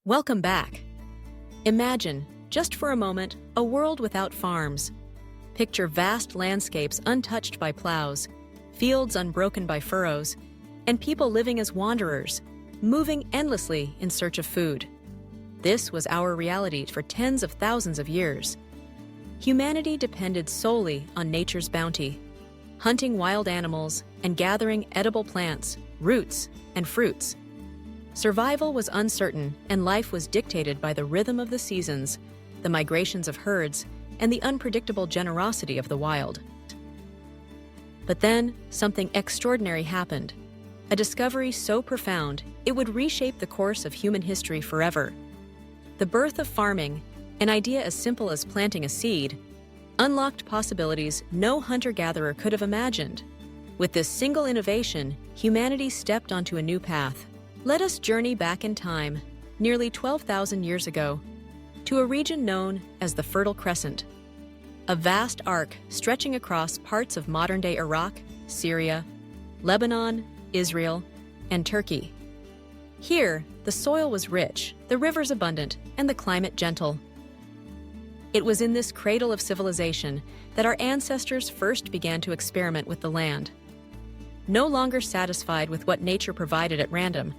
Welcome back. Imagine, just for a moment, a world without farms. Picture vast landscapes untouched by plows, fields unbroken by furrows, and people living as wanderers, moving endlessly in search of food. This was our reality for tens of thousands of years. Humanity depended solely on nature's bounty, hunting wild animals and gathering edible plants, roots, and fruits. Survival was uncertain, and life was dictated by the rhythm of the seasons, the migrations of herds, and the unpredictable generosity of the wild. But then, something extraordinary happened. A discovery so profound, it would reshape the course of human history forever. The birth of farming, an idea as simple as planting a seed, unlocked possibilities no hunter-gatherer could have imagined. With this single innovation, humanity stepped onto a new path. Let us journey back in time, nearly 12,000 years ago, to a region known as the Fertile Crescent, a vast arc stretching across parts of modern-day Iraq, Syria, Lebanon, Israel, and Turkey. Here, the soil was rich, the rivers abundant, and the climate gentle. It was in this cradle of civilization that our ancestors first began to experiment with the land. No longer satisfied with what nature provided at random,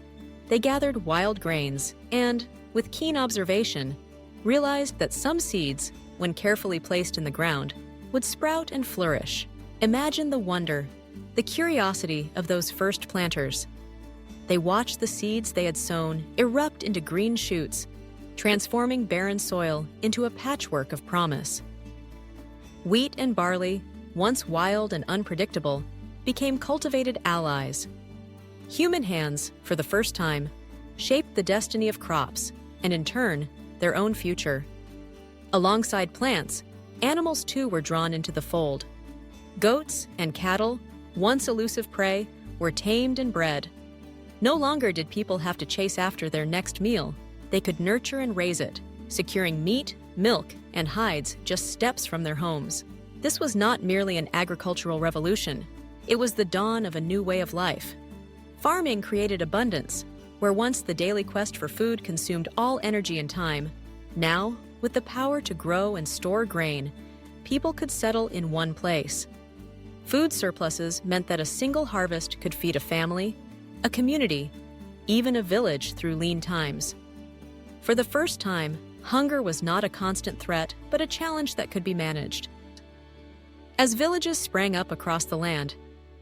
they gathered wild grains and, with keen observation, realized that some seeds, when carefully placed in the ground, would sprout and flourish. Imagine the wonder, the curiosity of those first planters. They watched the seeds they had sown erupt into green shoots, transforming barren soil into a patchwork of promise. Wheat and barley, once wild and unpredictable, became cultivated allies. Human hands, for the first time, shaped the destiny of crops, and in turn, their own future. Alongside plants, animals too were drawn into the fold. Goats and cattle, once elusive prey, were tamed and bred. No longer did people have to chase after their next meal. They could nurture and raise it, securing meat, milk, and hides just steps from their homes. This was not merely an agricultural revolution. It was the dawn of a new way of life. Farming created abundance, where once the daily quest for food consumed all energy and time. Now, with the power to grow and store grain, people could settle in one place. Food surpluses meant that a single harvest could feed a family, a community, even a village through lean times. For the first time, hunger was not a constant threat, but a challenge that could be managed. As villages sprang up across the land,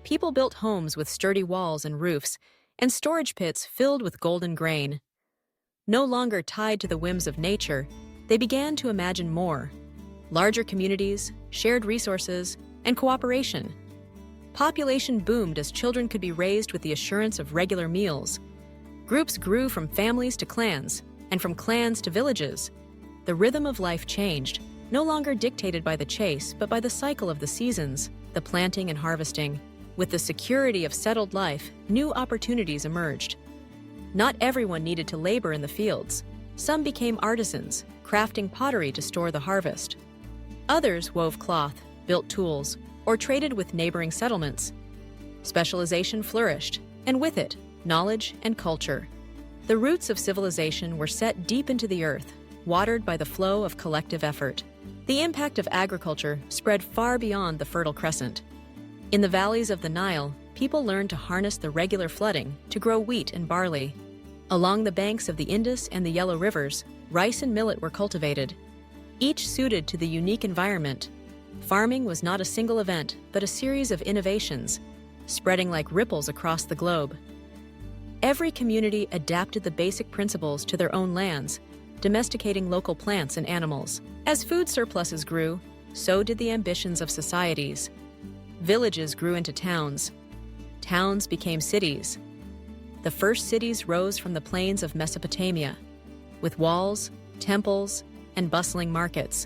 people built homes with sturdy walls and roofs, and storage pits filled with golden grain. No longer tied to the whims of nature, they began to imagine more: larger communities, shared resources, and cooperation. Population boomed as children could be raised with the assurance of regular meals. Groups grew from families to clans, and from clans to villages. The rhythm of life changed, no longer dictated by the chase, but by the cycle of the seasons, the planting and harvesting. With the security of settled life, new opportunities emerged. Not everyone needed to labor in the fields. Some became artisans, crafting pottery to store the harvest. Others wove cloth, built tools, or traded with neighboring settlements. Specialization flourished, and with it, knowledge and culture. The roots of civilization were set deep into the earth, watered by the flow of collective effort. The impact of agriculture spread far beyond the Fertile Crescent. In the valleys of the Nile, people learned to harness the regular flooding to grow wheat and barley. Along the banks of the Indus and the Yellow Rivers, rice and millet were cultivated, each suited to the unique environment. Farming was not a single event, but a series of innovations, spreading like ripples across the globe. Every community adapted the basic principles to their own lands, domesticating local plants and animals. As food surpluses grew, so did the ambitions of societies. Villages grew into towns. Towns became cities. The first cities rose from the plains of Mesopotamia, with walls, temples, and bustling markets.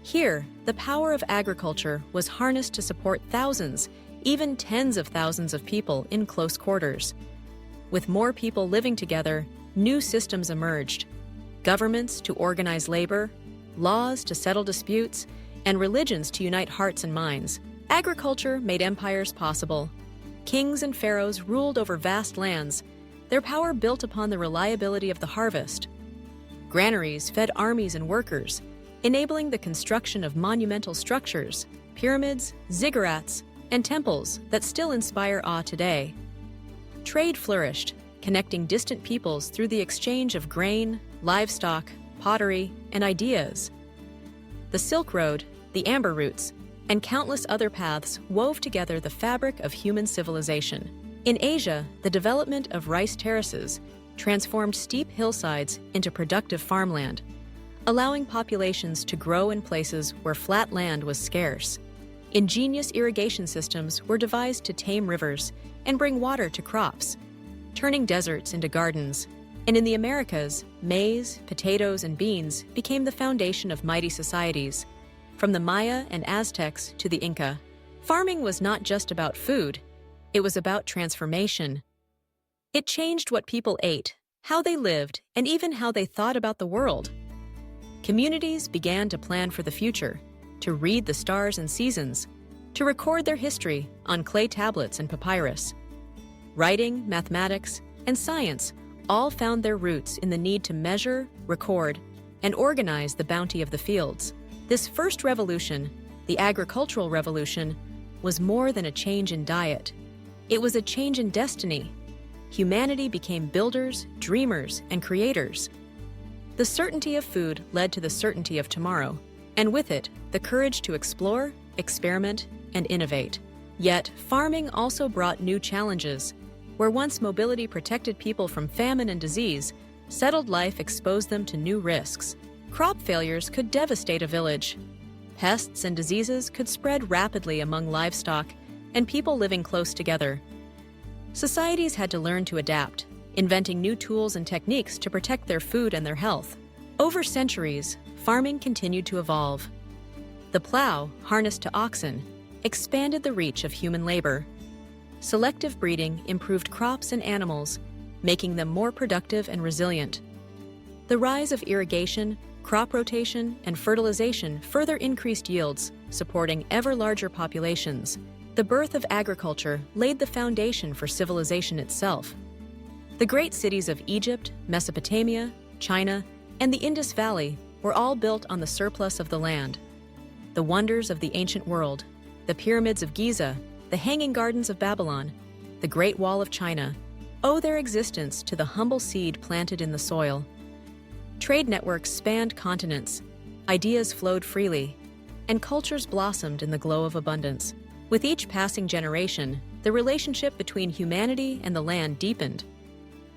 Here, the power of agriculture was harnessed to support thousands, even tens of thousands of people in close quarters. With more people living together, new systems emerged: governments to organize labor, laws to settle disputes, and religions to unite hearts and minds. Agriculture made empires possible. Kings and pharaohs ruled over vast lands, their power built upon the reliability of the harvest. Granaries fed armies and workers, enabling the construction of monumental structures, pyramids, ziggurats, and temples that still inspire awe today. Trade flourished, connecting distant peoples through the exchange of grain, livestock, pottery, and ideas. The Silk Road, the Amber Routes, and countless other paths wove together the fabric of human civilization. In Asia, the development of rice terraces transformed steep hillsides into productive farmland, allowing populations to grow in places where flat land was scarce. Ingenious irrigation systems were devised to tame rivers and bring water to crops, turning deserts into gardens. And in the Americas, maize, potatoes, and beans became the foundation of mighty societies, from the Maya and Aztecs to the Inca. Farming was not just about food, it was about transformation. It changed what people ate, how they lived, and even how they thought about the world. Communities began to plan for the future, to read the stars and seasons, to record their history on clay tablets and papyrus. Writing, mathematics, and science all found their roots in the need to measure, record, and organize the bounty of the fields. This first revolution, the agricultural revolution, was more than a change in diet. It was a change in destiny. Humanity became builders, dreamers, and creators. The certainty of food led to the certainty of tomorrow, and with it, the courage to explore, experiment, and innovate. Yet, farming also brought new challenges. Where once mobility protected people from famine and disease, settled life exposed them to new risks. Crop failures could devastate a village. Pests and diseases could spread rapidly among livestock and people living close together. Societies had to learn to adapt, inventing new tools and techniques to protect their food and their health. Over centuries, farming continued to evolve. The plow, harnessed to oxen, expanded the reach of human labor. Selective breeding improved crops and animals, making them more productive and resilient. The rise of irrigation, crop rotation, and fertilization further increased yields, supporting ever larger populations. The birth of agriculture laid the foundation for civilization itself. The great cities of Egypt, Mesopotamia, China, and the Indus Valley were all built on the surplus of the land. The wonders of the ancient world, the pyramids of Giza, the Hanging Gardens of Babylon, the Great Wall of China, owe their existence to the humble seed planted in the soil. Trade networks spanned continents, ideas flowed freely, and cultures blossomed in the glow of abundance. With each passing generation, the relationship between humanity and the land deepened.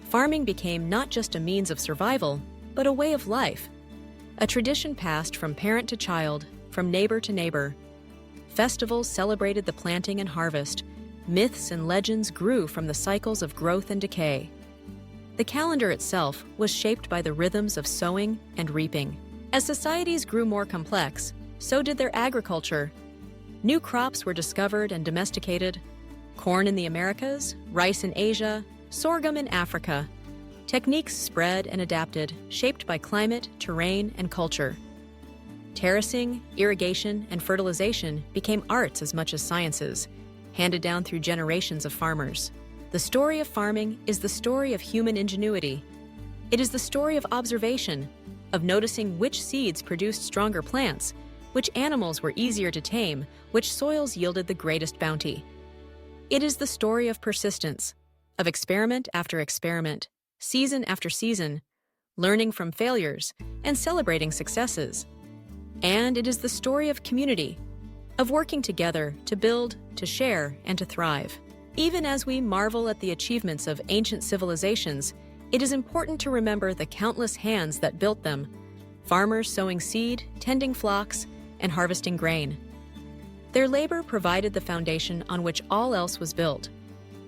Farming became not just a means of survival, but a way of life, a tradition passed from parent to child, from neighbor to neighbor. Festivals celebrated the planting and harvest. Myths and legends grew from the cycles of growth and decay. The calendar itself was shaped by the rhythms of sowing and reaping. As societies grew more complex, so did their agriculture. New crops were discovered and domesticated: corn in the Americas, rice in Asia, sorghum in Africa. Techniques spread and adapted, shaped by climate, terrain, and culture. Terracing, irrigation, and fertilization became arts as much as sciences, handed down through generations of farmers. The story of farming is the story of human ingenuity. It is the story of observation, of noticing which seeds produced stronger plants, which animals were easier to tame, which soils yielded the greatest bounty. It is the story of persistence, of experiment after experiment, season after season, learning from failures and celebrating successes. And it is the story of community, of working together to build, to share, and to thrive. Even as we marvel at the achievements of ancient civilizations, it is important to remember the countless hands that built them: farmers sowing seed, tending flocks, and harvesting grain. Their labor provided the foundation on which all else was built.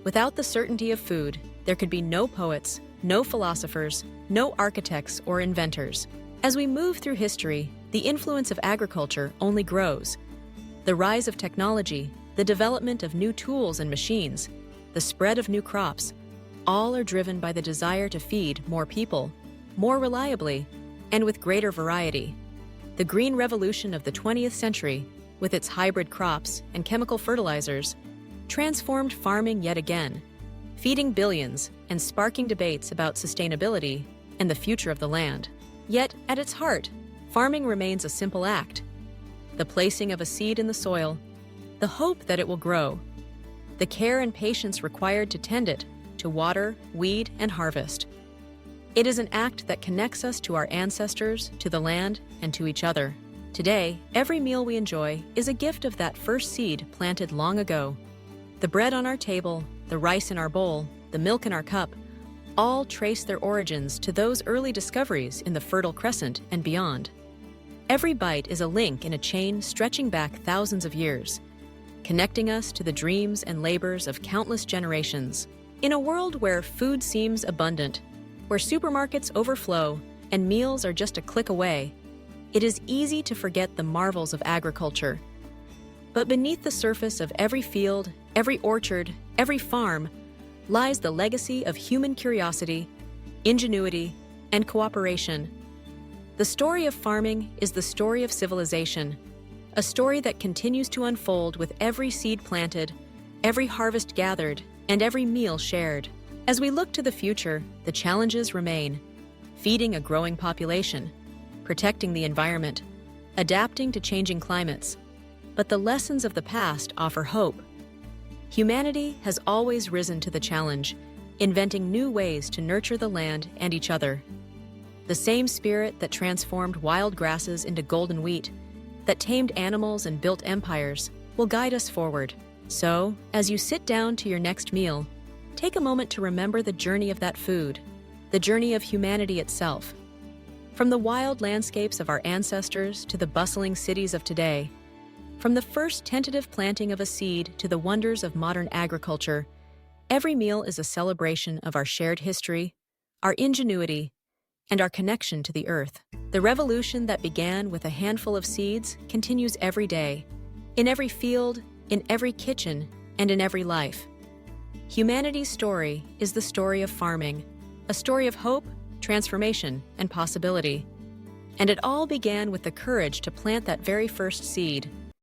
Without the certainty of food, there could be no poets, no philosophers, no architects or inventors. As we move through history, the influence of agriculture only grows. The rise of technology, the development of new tools and machines, the spread of new crops, all are driven by the desire to feed more people, more reliably, and with greater variety. The green revolution of the 20th century, with its hybrid crops and chemical fertilizers, transformed farming yet again, feeding billions and sparking debates about sustainability and the future of the land. Yet, at its heart, farming remains a simple act. The placing of a seed in the soil, the hope that it will grow, the care and patience required to tend it, to water, weed, and harvest. It is an act that connects us to our ancestors, to the land, and to each other. Today, every meal we enjoy is a gift of that first seed planted long ago. The bread on our table, the rice in our bowl, the milk in our cup, all trace their origins to those early discoveries in the Fertile Crescent and beyond. Every bite is a link in a chain stretching back thousands of years, connecting us to the dreams and labors of countless generations. In a world where food seems abundant, where supermarkets overflow and meals are just a click away, it is easy to forget the marvels of agriculture. But beneath the surface of every field, every orchard, every farm, lies the legacy of human curiosity, ingenuity, and cooperation. The story of farming is the story of civilization, a story that continues to unfold with every seed planted, every harvest gathered, and every meal shared. As we look to the future, the challenges remain: feeding a growing population, protecting the environment, adapting to changing climates. But the lessons of the past offer hope. Humanity has always risen to the challenge, inventing new ways to nurture the land and each other. The same spirit that transformed wild grasses into golden wheat, that tamed animals and built empires, will guide us forward. So, as you sit down to your next meal, take a moment to remember the journey of that food, the journey of humanity itself. From the wild landscapes of our ancestors to the bustling cities of today, from the first tentative planting of a seed to the wonders of modern agriculture, every meal is a celebration of our shared history, our ingenuity, and our connection to the earth. The revolution that began with a handful of seeds continues every day, in every field, in every kitchen, and in every life. Humanity's story is the story of farming, a story of hope, transformation, and possibility. And it all began with the courage to plant that very first seed,